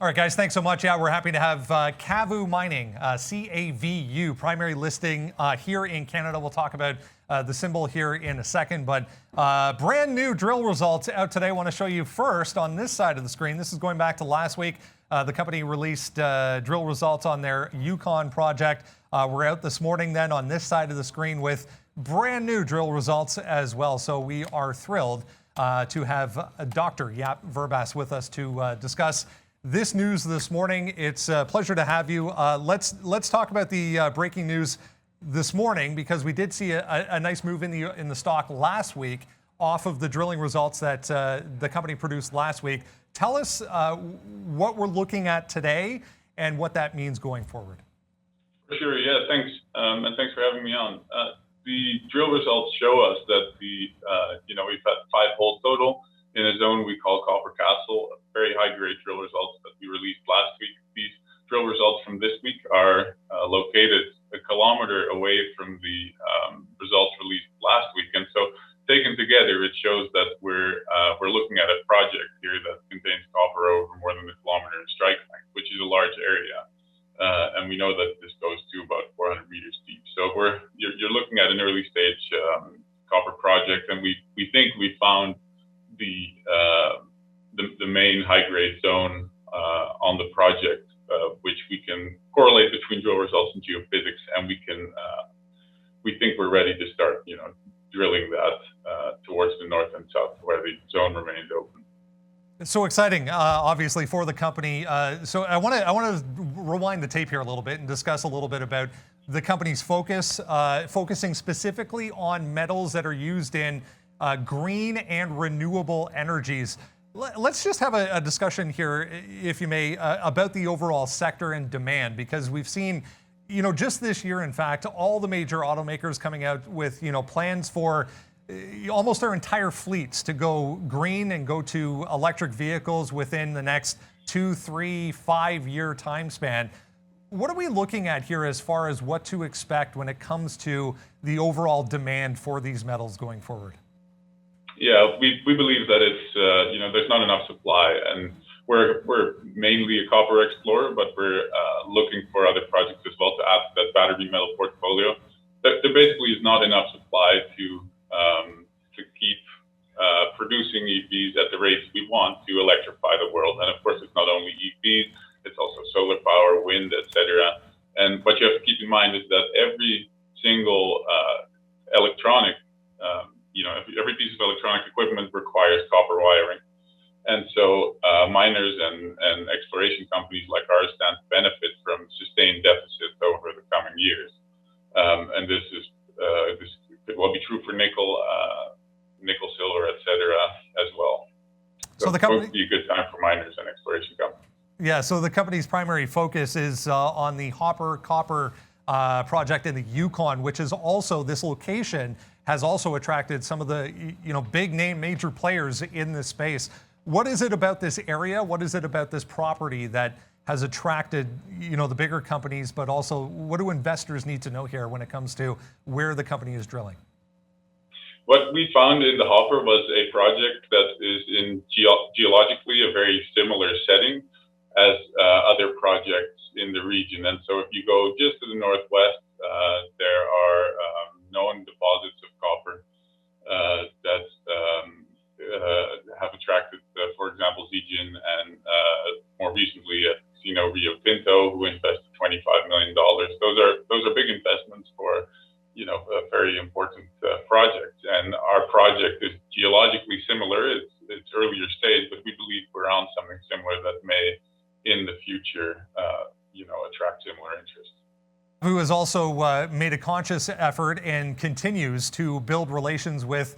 All right, guys, thanks so much. Yeah, we're happy to have CAVU Mining, CAVU, primary listing here in Canada. We'll talk about the symbol here in a second, but brand new drill results out today. I want to show you first on this side of the screen. This is going back to last week. The company released drill results on their Yukon project. We're out this morning then on this side of the screen with brand new drill results as well. So we are thrilled to have Dr. Jaap Verbaas with us to discuss this news this morning. It's a pleasure to have you. Let's talk about the breaking news this morning, because we did see a nice move in the stock last week off of the drilling results that the company produced last week. Tell us what we're looking at today and what that means going forward. For sure, yeah, thanks, and thanks for having me on. The drill results show us that we've had 5 holes total in a zone we call Copper Castle, very high-grade drill results that we released last week. These drill results from this week are located a kilometer away from the results released last week, and so taken together, it shows that we're looking at a project here that contains copper over more than a kilometer in strike length, which is a large area, and we know that this goes to about 400 meters deep. So you're looking at an early stage copper project, and we think we found the main high-grade zone on the project, which we can correlate between drill results and geophysics, and we think we're ready to start, drilling that towards the north and south where the zone remains open. It's so exciting, obviously, for the company. So I want to rewind the tape here a little bit and discuss a little bit about the company's focusing specifically on metals that are used in green and renewable energies. Let's just have a discussion here, if you may, about the overall sector and demand, because we've seen, just this year, in fact, all the major automakers coming out with, plans for almost their entire fleets to go green and go to electric vehicles within the next 2, 3, 5-year time span. What are we looking at here as far as what to expect when it comes to the overall demand for these metals going forward? Yeah, we believe that it's there's not enough supply, and we're mainly a copper explorer, but we're looking for other projects as well to add to that battery metal portfolio. There basically is not enough supply to keep producing EVs at the rates we want to electrify the world. And of course, it's not only EVs, it's also solar power, wind, etc. And what you have to keep in mind is that every single electronic every piece of electronic equipment requires copper wiring. And so miners and exploration companies like ours stand to benefit from sustained deficits over the coming years. And this could well be true for nickel, silver, etc. as well. So the company, it would be a good time for miners and exploration companies. Yeah, so the company's primary focus is on the Hopper Copper project in the Yukon, which is also, this location has also attracted some of the big name major players in this space. What is it about this area? What is it about this property that has attracted the bigger companies, but also what do investors need to know here when it comes to where the company is drilling? What we found in the Hopper was a project that is in geologically a very similar setting as other projects in the region. And so if you go just to the northwest, there are known deposits of copper that have attracted, for example, Zijin, and more recently Rio Tinto, who invested $25 million. Those are big investments for a very important project. And our project is geologically similar. It's earlier stage, but we believe we're on something similar that may, in the future, attract similar interest. Who has also made a conscious effort and continues to build relations with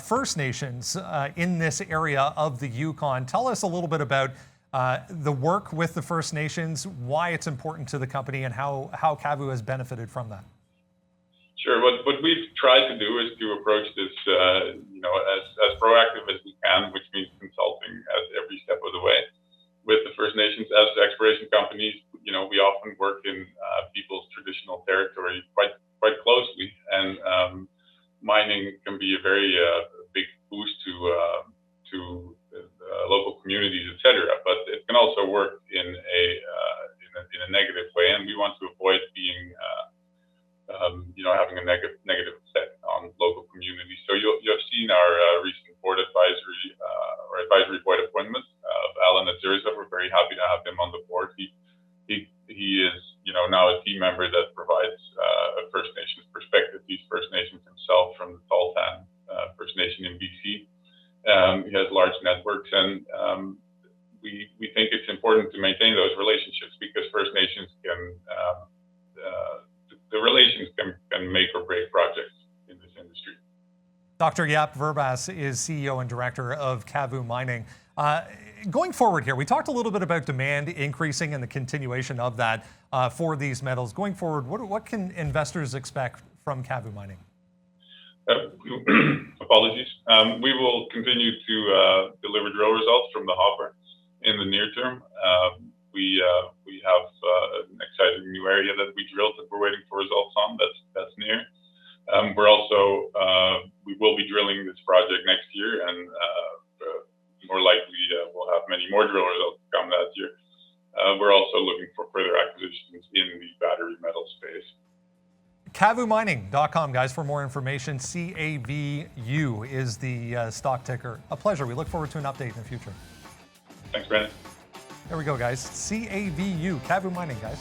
First Nations in this area of the Yukon. Tell us a little bit about the work with the First Nations, why it's important to the company, and how CAVU has benefited from that. Sure. What we've tried to do is to approach this, as proactive as we can, which means consulting at every step of the way with the First Nations. As exploration companies, we often work in people's traditional territory quite closely, and mining can be a very big boost to local communities, etc. But it can also work in a negative way, and we want to avoid being having a negative effect on local communities. So you have seen our recent board advisory board appointment of Alan Azurza. We're very happy to have him on the board. He is now a team member that provides a First Nations perspective. He's First Nations himself from the Tahltan First Nation in BC. He has large networks, and we think it's important to maintain those relationships because First Nations the relations can make or break projects in this industry. Dr. Jaap Verbaas is CEO and Director of CAVU Mining. Going forward here, we talked a little bit about demand increasing and the continuation of that for these metals. Going forward, what can investors expect from CAVU Mining? Apologies. We will continue to deliver drill results from the hopper in the near term. We have an exciting new area that we drilled that we're waiting for results on. That's near. We will be drilling this project next year, and more likely we'll have many more drill results come that year. We're also looking for further acquisitions in the battery metal space. CAVUmining.com, guys, for more information. CAVU is the stock ticker. A pleasure. We look forward to an update in the future. Thanks, Brandon. There we go, guys. CAVU, CAVU Mining, guys.